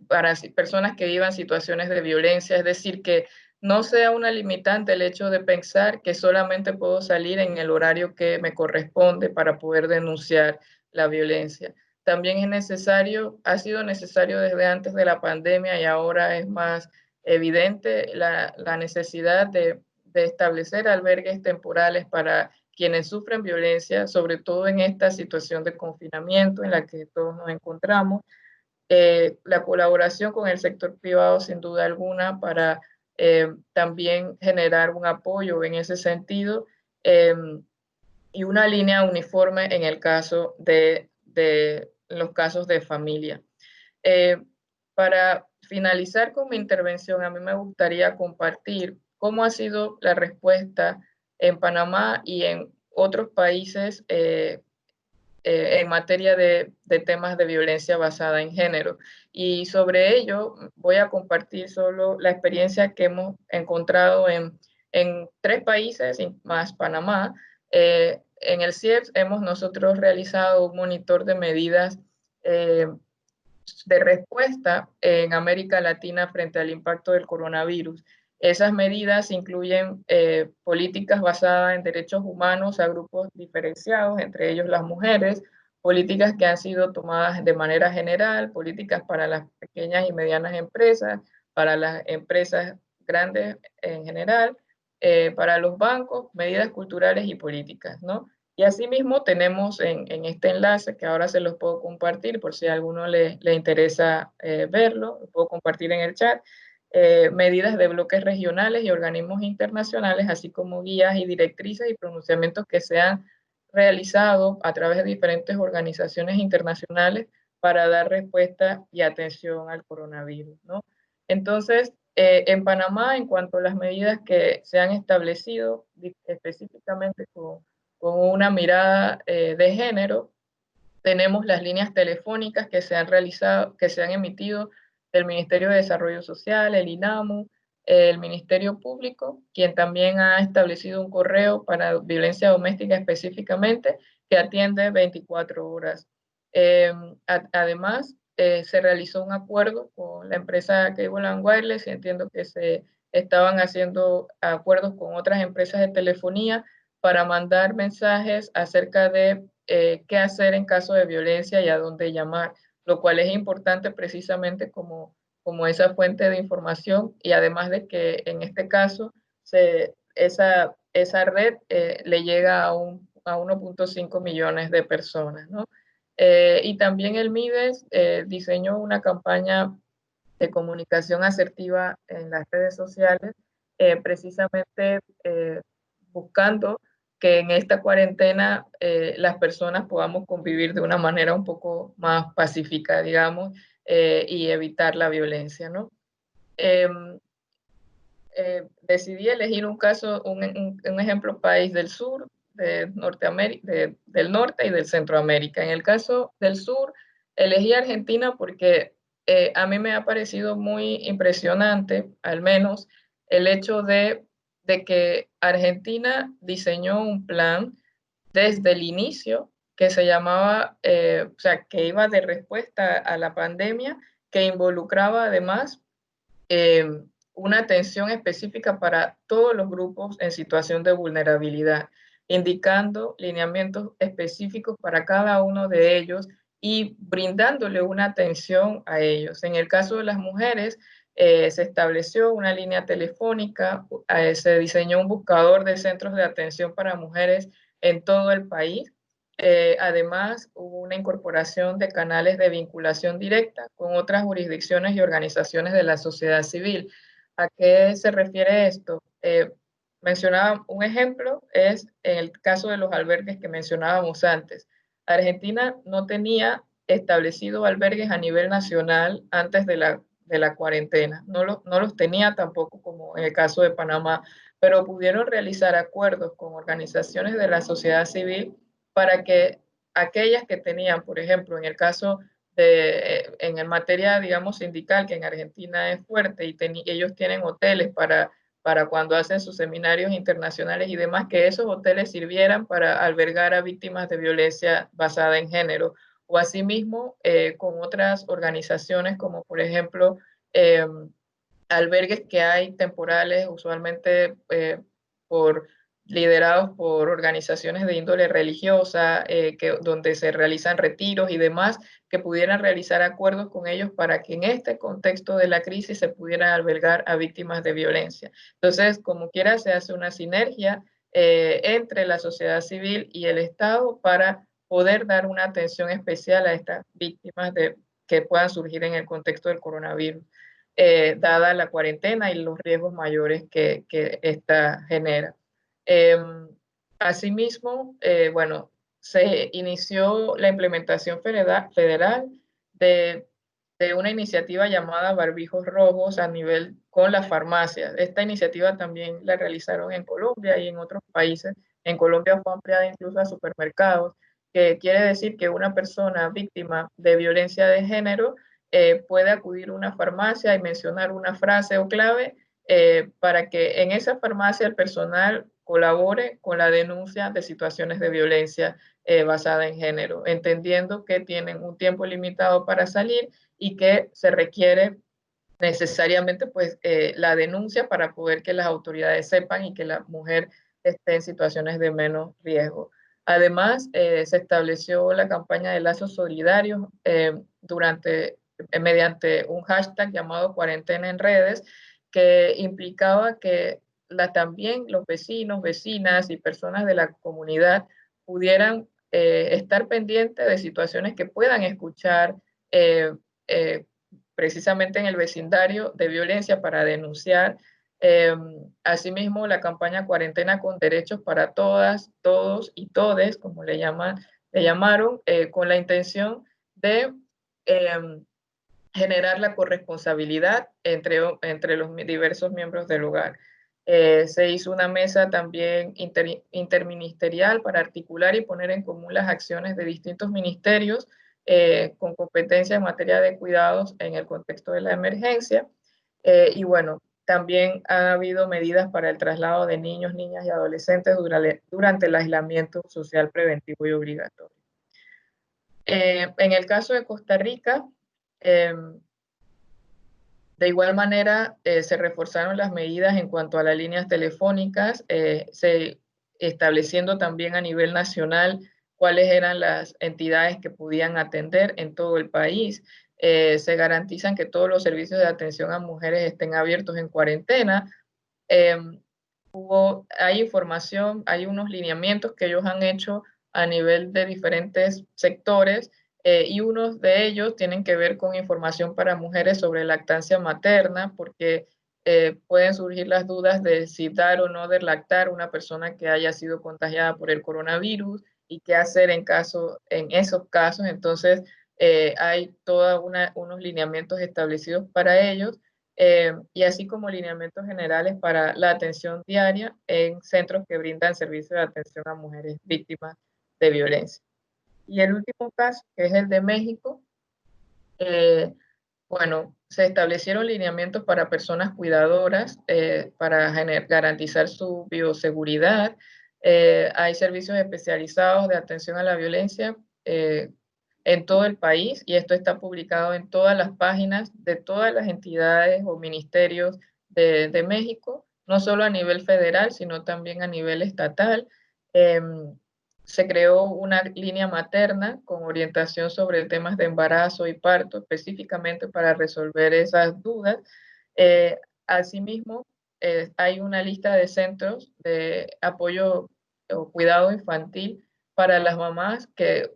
para personas que vivan situaciones de violencia, es decir, que no sea una limitante el hecho de pensar que solamente puedo salir en el horario que me corresponde para poder denunciar la violencia. También es necesario, ha sido necesario desde antes de la pandemia y ahora es más evidente la necesidad de establecer albergues temporales para quienes sufren violencia, sobre todo en esta situación de confinamiento en la que todos nos encontramos. La colaboración con el sector privado, sin duda alguna, para también generar un apoyo en ese sentido, y una línea uniforme en el caso de los casos de familia. Para finalizar con mi intervención, a mí me gustaría compartir cómo ha sido la respuesta en Panamá y en otros países en materia de temas de violencia basada en género. Y sobre ello voy a compartir solo la experiencia que hemos encontrado en 3 países, más Panamá. En el CIEPS hemos nosotros realizado un monitor de medidas de respuesta en América Latina frente al impacto del coronavirus. Esas medidas incluyen políticas basadas en derechos humanos a grupos diferenciados, entre ellos las mujeres, políticas que han sido tomadas de manera general, políticas para las pequeñas y medianas empresas, para las empresas grandes en general, para los bancos, medidas culturales y políticas, ¿no? Y asimismo tenemos en este enlace, que ahora se los puedo compartir por si a alguno le interesa verlo, lo puedo compartir en el chat, medidas de bloques regionales y organismos internacionales, así como guías y directrices y pronunciamientos que se han realizado a través de diferentes organizaciones internacionales para dar respuesta y atención al coronavirus, ¿no? Entonces, en Panamá, en cuanto a las medidas que se han establecido específicamente con una mirada de género, tenemos las líneas telefónicas que se han realizado, que se han emitido del Ministerio de Desarrollo Social, el INAMU, el Ministerio Público, quien también ha establecido un correo para violencia doméstica específicamente, que atiende 24 horas. Además, se realizó un acuerdo con la empresa Cable and Wireless, y entiendo que se estaban haciendo acuerdos con otras empresas de telefonía para mandar mensajes acerca de qué hacer en caso de violencia y a dónde llamar, lo cual es importante precisamente como esa fuente de información, y además de que en este caso esa red le llega a 1.5 millones de personas, ¿no? Y también el MIDES diseñó una campaña de comunicación asertiva en las redes sociales precisamente buscando que en esta cuarentena las personas podamos convivir de una manera un poco más pacífica, digamos, y evitar la violencia, ¿no? Em, decidí elegir un caso, un ejemplo país del sur, de Norteamérica, del norte y del Centroamérica. En el caso del sur, elegí Argentina porque a mí me ha parecido muy impresionante, al menos, el hecho de que Argentina diseñó un plan desde el inicio que se llamaba, o sea, que iba de respuesta a la pandemia, que involucraba además eh, una atención específica para todos los grupos en situación de vulnerabilidad, indicando lineamientos específicos para cada uno de ellos y brindándole una atención a ellos. En el caso de las mujeres, se estableció una línea telefónica, se diseñó un buscador de centros de atención para mujeres en todo el país. Además, hubo una incorporación de canales de vinculación directa con otras jurisdicciones y organizaciones de la sociedad civil. ¿A qué se refiere esto? Mencionaba un ejemplo, es en el caso de los albergues que mencionábamos antes. Argentina no tenía establecido albergues a nivel nacional antes de la cuarentena. No los tenía tampoco como en el caso de Panamá, pero pudieron realizar acuerdos con organizaciones de la sociedad civil para que aquellas que tenían, por ejemplo, en el caso de, en el materia, digamos, sindical, que en Argentina es fuerte y ellos tienen hoteles para cuando hacen sus seminarios internacionales y demás, que esos hoteles sirvieran para albergar a víctimas de violencia basada en género. O asimismo, con otras organizaciones como, por ejemplo, eh, albergues que hay temporales, usualmente por liderados por organizaciones de índole religiosa, donde se realizan retiros y demás, que pudieran realizar acuerdos con ellos para que en este contexto de la crisis se pudieran albergar a víctimas de violencia. Entonces, como quiera, se hace una sinergia entre la sociedad civil y el Estado para poder dar una atención especial a estas víctimas que puedan surgir en el contexto del coronavirus. Dada la cuarentena y los riesgos mayores que esta genera. Eh, asimismo, bueno, se inició la implementación federal de, de, una iniciativa llamada Barbijos Rojos a nivel con las farmacias. Esta iniciativa también la realizaron en Colombia y en otros países. En Colombia fue ampliada incluso a supermercados, que quiere decir que una persona víctima de violencia de género puede acudir a una farmacia y mencionar una frase o clave para que en esa farmacia el personal colabore con la denuncia de situaciones de violencia basada en género, entendiendo que tienen un tiempo limitado para salir y que se requiere necesariamente pues la denuncia para poder que las autoridades sepan y que la mujer esté en situaciones de menos riesgo. Además, se estableció la campaña de lazos solidarios mediante un hashtag llamado Cuarentena en Redes, que implicaba que también los vecinos, vecinas y personas de la comunidad pudieran estar pendientes de situaciones que puedan escuchar eh, eh, precisamente en el vecindario de violencia para denunciar. Asimismo, la campaña Cuarentena con Derechos para Todas, Todos y Todes, como le llamaron, con la intención de generar la corresponsabilidad entre los diversos miembros del hogar. Se hizo una mesa también interministerial para articular y poner en común las acciones de distintos ministerios con competencia en materia de cuidados en el contexto de la emergencia. Y bueno, también ha habido medidas para el traslado de niños, niñas y adolescentes durante el aislamiento social preventivo y obligatorio. En el caso de Costa Rica, de igual manera, se reforzaron las medidas en cuanto a las líneas telefónicas, estableciendo también a nivel nacional cuáles eran las entidades que podían atender en todo el país. Se garantizan que todos los servicios de atención a mujeres estén abiertos en cuarentena. Eh, hay información, hay unos lineamientos que ellos han hecho a nivel de diferentes sectores y unos de ellos tienen que ver con información para mujeres sobre lactancia materna, porque pueden surgir las dudas de si dar o no de lactar a una persona que haya sido contagiada por el coronavirus y qué hacer en esos casos. Entonces, hay todos unos lineamientos establecidos para ellos, y así como lineamientos generales para la atención diaria en centros que brindan servicios de atención a mujeres víctimas de violencia. Y el último caso, que es el de México, eh, bueno, se establecieron lineamientos para personas cuidadoras, para garantizar su bioseguridad. Hay servicios especializados de atención a la violencia en todo el país, y esto está publicado en todas las páginas de todas las entidades o ministerios de México, no solo a nivel federal, sino también a nivel estatal. Se creó una línea materna con orientación sobre temas de embarazo y parto, específicamente para resolver esas dudas. Eh, Asimismo, hay una lista de centros de apoyo o cuidado infantil para las mamás que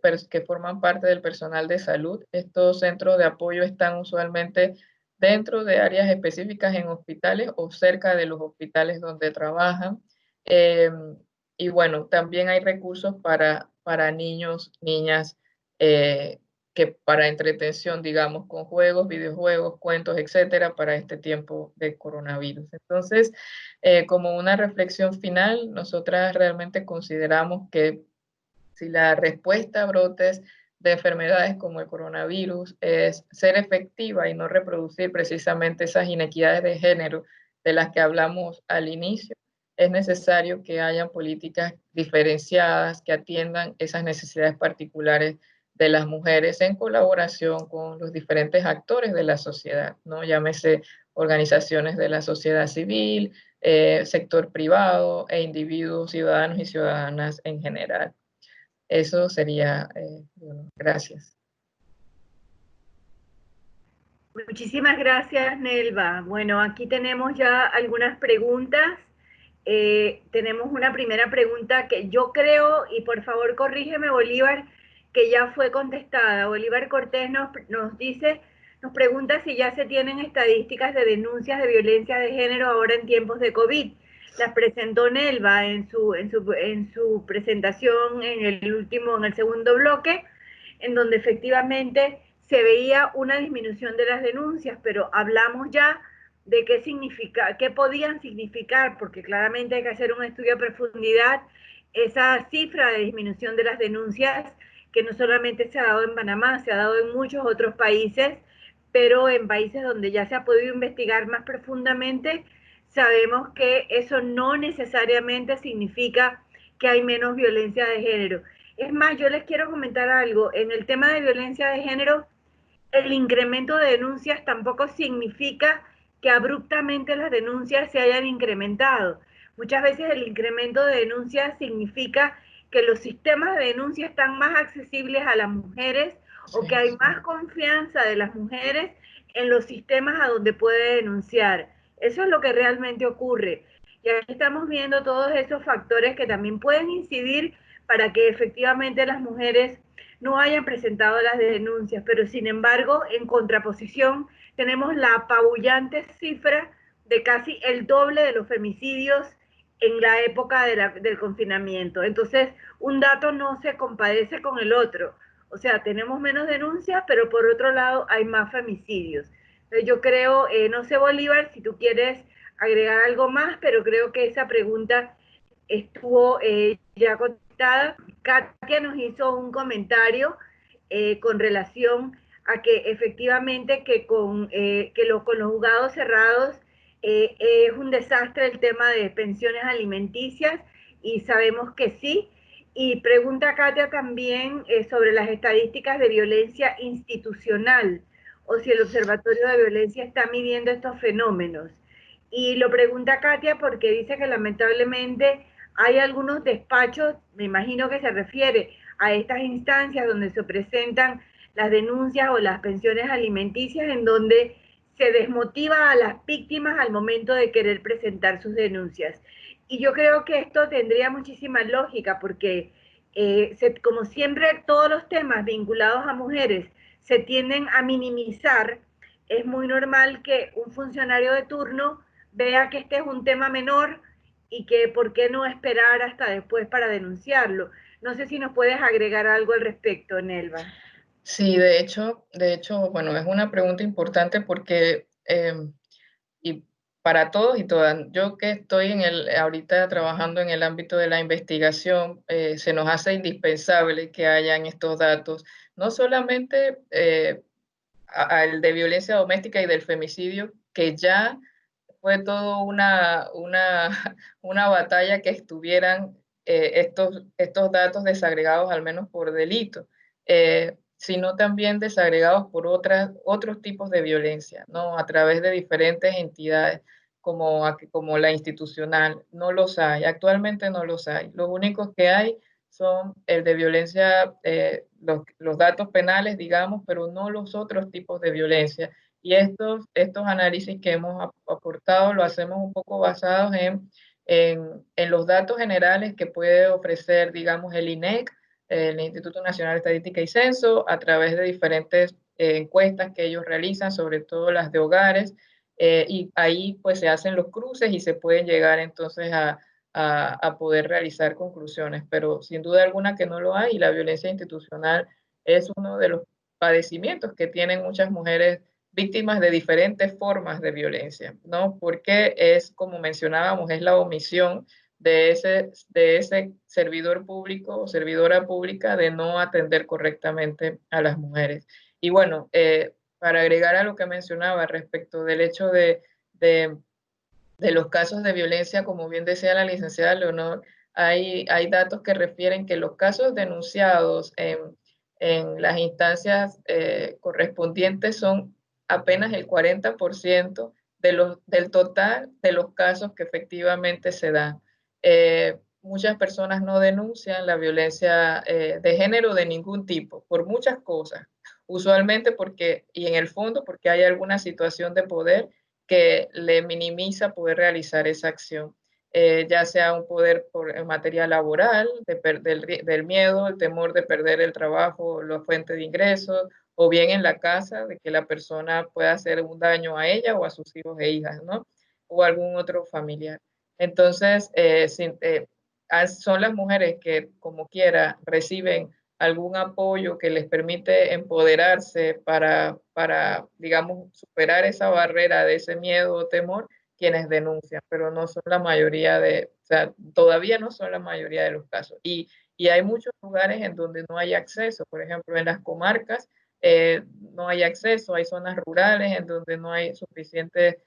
forman parte del personal de salud. Estos centros de apoyo están usualmente dentro de áreas específicas en hospitales o cerca de los hospitales donde trabajan. Eh, y bueno, también hay recursos para niños, niñas, que para entretención, digamos, con juegos, videojuegos, cuentos, etcétera, para este tiempo de coronavirus. Entonces, como una reflexión final, nosotras realmente consideramos que si la respuesta a brotes de enfermedades como el coronavirus es ser efectiva y no reproducir precisamente esas inequidades de género de las que hablamos al inicio, es necesario que hayan políticas diferenciadas que atiendan esas necesidades particulares de las mujeres en colaboración con los diferentes actores de la sociedad, ¿no? Llámese organizaciones de la sociedad civil, sector privado e individuos, ciudadanos y ciudadanas en general. Eso sería, bueno, gracias. Muchísimas gracias, Nelva. Bueno, aquí tenemos ya algunas preguntas. Tenemos una primera pregunta que yo creo, y por favor corrígeme, Bolívar, que ya fue contestada. Bolívar Cortés nos dice, nos pregunta si ya se tienen estadísticas de denuncias de violencia de género ahora en tiempos de COVID. Las presentó Nelva en su presentación en en el segundo bloque, en donde efectivamente se veía una disminución de las denuncias, pero hablamos ya de qué significa, qué podían significar, porque claramente hay que hacer un estudio a profundidad, esa cifra de disminución de las denuncias, que no solamente se ha dado en Panamá, se ha dado en muchos otros países, pero en países donde ya se ha podido investigar más profundamente, sabemos que eso no necesariamente significa que hay menos violencia de género. Es más, yo les quiero comentar algo. En el tema de violencia de género, el incremento de denuncias tampoco significa que abruptamente las denuncias se hayan incrementado. Muchas veces el incremento de denuncias significa que los sistemas de denuncia están más accesibles a las mujeres, Sí, o que hay más confianza de las mujeres en los sistemas a donde puede denunciar. Eso es lo que realmente ocurre. Y aquí estamos viendo todos esos factores que también pueden incidir para que efectivamente las mujeres no hayan presentado las denuncias, pero sin embargo, en contraposición, tenemos la apabullante cifra de casi el doble de los femicidios en la época del confinamiento. Entonces, un dato no se compadece con el otro. O sea, tenemos menos denuncias, pero por otro lado hay más femicidios. Entonces, yo creo, no sé, Bolívar, si tú quieres agregar algo más, pero creo que esa pregunta estuvo ya contestada. Katia nos hizo un comentario con relación a que efectivamente con los juzgados cerrados es un desastre el tema de pensiones alimenticias, y sabemos que sí. Y pregunta Katia también sobre las estadísticas de violencia institucional, o si el Observatorio de Violencia está midiendo estos fenómenos. Y lo pregunta Katia porque dice que lamentablemente hay algunos despachos, me imagino que se refiere a estas instancias donde se presentan las denuncias o las pensiones alimenticias, en donde se desmotiva a las víctimas al momento de querer presentar sus denuncias. Y yo creo que esto tendría muchísima lógica porque, como siempre, todos los temas vinculados a mujeres se tienden a minimizar. Es muy normal que un funcionario de turno vea que este es un tema menor y que por qué no esperar hasta después para denunciarlo. No sé si nos puedes agregar algo al respecto, Nelva. Sí, de hecho, bueno, es una pregunta importante porque y para todos y todas, yo que estoy ahorita trabajando en el ámbito de la investigación, se nos hace indispensable que hayan estos datos, no solamente el de violencia doméstica y del femicidio, que ya fue todo una batalla que estuvieran estos datos desagregados, al menos por delito, sino también desagregados por otros tipos de violencia, ¿no? A través de diferentes entidades, como la institucional. No los hay, actualmente no los hay. Los únicos que hay son el de violencia, los datos penales, digamos, pero no los otros tipos de violencia. Y estos análisis que hemos aportado lo hacemos un poco basados en los datos generales que puede ofrecer, digamos, el INEC, el Instituto Nacional de Estadística y Censo, a través de diferentes encuestas que ellos realizan, sobre todo las de hogares, y ahí pues se hacen los cruces y se pueden llegar entonces a poder realizar conclusiones, pero sin duda alguna que no lo hay, y la violencia institucional es uno de los padecimientos que tienen muchas mujeres víctimas de diferentes formas de violencia, ¿no? Porque es, como mencionábamos, es la omisión de ese servidor público o servidora pública de no atender correctamente a las mujeres. Y bueno, para agregar a lo que mencionaba respecto del hecho de los casos de violencia, como bien decía la licenciada Leonor, hay datos que refieren que los casos denunciados en las instancias correspondientes son apenas el 40% del total de los casos que efectivamente se dan. Muchas personas no denuncian la violencia de género de ningún tipo, por muchas cosas, usualmente porque, y en el fondo, porque hay alguna situación de poder que le minimiza poder realizar esa acción, ya sea un poder en materia laboral, del miedo, el temor de perder el trabajo, la fuente de ingresos, o bien en la casa, de que la persona pueda hacer un daño a ella o a sus hijos e hijas, ¿no? O algún otro familiar. Entonces, son las mujeres que, como quiera, reciben algún apoyo que les permite empoderarse digamos, superar esa barrera de ese miedo o temor, quienes denuncian, pero no son la mayoría o sea, todavía no son la mayoría de los casos. Y hay muchos lugares en donde no hay acceso, por ejemplo, en las comarcas no hay acceso, hay zonas rurales en donde no hay suficientes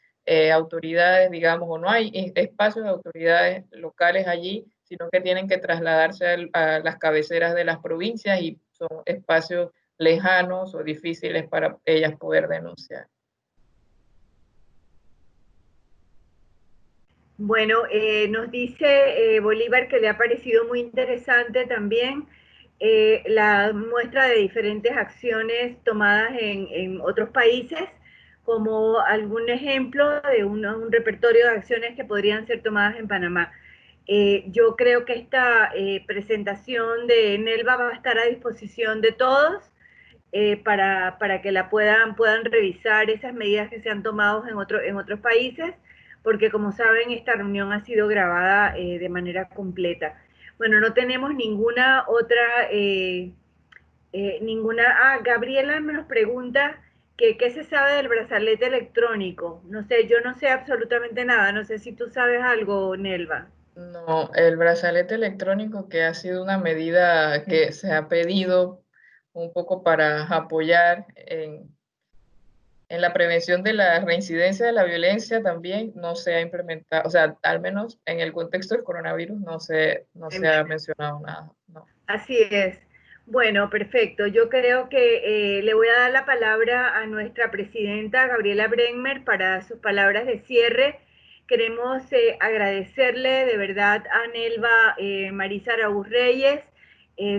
autoridades, digamos, o no hay espacios de autoridades locales allí, sino que tienen que trasladarse a las cabeceras de las provincias y son espacios lejanos o difíciles para ellas poder denunciar. Bueno, nos dice Bolívar que le ha parecido muy interesante también la muestra de diferentes acciones tomadas en otros países, como algún ejemplo de un repertorio de acciones que podrían ser tomadas en Panamá. Yo creo que esta presentación de Nelva va a estar a disposición de todos para que la puedan revisar esas medidas que se han tomado en otros países, porque como saben, esta reunión ha sido grabada de manera completa. Bueno, no tenemos ninguna otra, Gabriela nos pregunta que qué se sabe del brazalete electrónico. No sé, yo no sé absolutamente nada, no sé si tú sabes algo, Nelva. No, el brazalete electrónico, que ha sido una medida que se ha pedido un poco para apoyar en la prevención de la reincidencia de la violencia, también no se ha implementado, o sea, al menos en el contexto del coronavirus no se ha mencionado nada, no. Así es. Bueno, perfecto. Yo creo que le voy a dar la palabra a nuestra presidenta Gabriela Brenmer para sus palabras de cierre. Queremos agradecerle de verdad a Nelva Marisa Araúz Reyes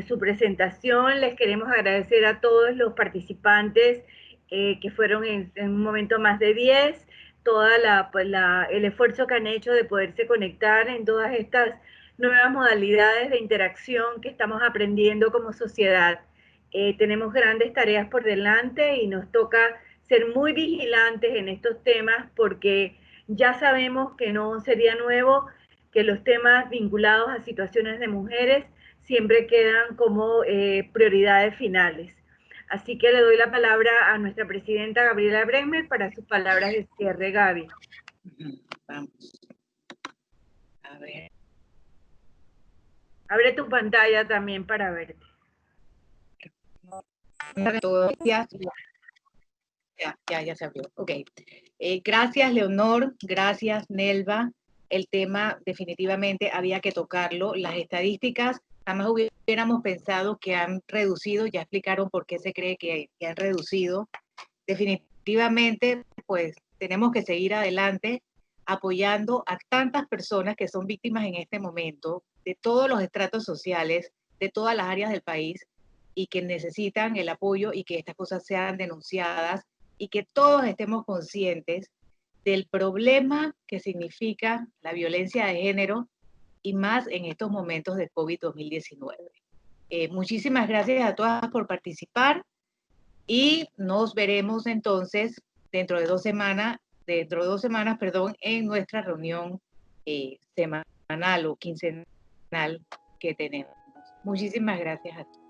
su presentación. Les queremos agradecer a todos los participantes que fueron en un momento más de 10, el esfuerzo que han hecho de poderse conectar en todas estas nuevas modalidades de interacción que estamos aprendiendo como sociedad. Tenemos grandes tareas por delante y nos toca ser muy vigilantes en estos temas porque Ya sabemos que no sería nuevo, que los temas vinculados a situaciones de mujeres siempre quedan como prioridades finales. Así que le doy la palabra a nuestra presidenta Gabriela Bremer para sus palabras de cierre, Gaby. Vamos. A ver. Abre tu pantalla también para verte. Ya se abrió. Ok. Gracias, Leonor. Gracias, Nelva. El tema definitivamente había que tocarlo. Las estadísticas jamás hubiéramos pensado que han reducido. Ya explicaron por qué se cree que han reducido. Definitivamente, pues tenemos que seguir adelante apoyando a tantas personas que son víctimas en este momento, de todos los estratos sociales, de todas las áreas del país, y que necesitan el apoyo y que estas cosas sean denunciadas y que todos estemos conscientes del problema que significa la violencia de género y más en estos momentos de COVID-2019. Muchísimas gracias a todas por participar y nos veremos entonces dentro de 2 semanas, en nuestra reunión semanal o quincenal que tenemos. Muchísimas gracias a todos.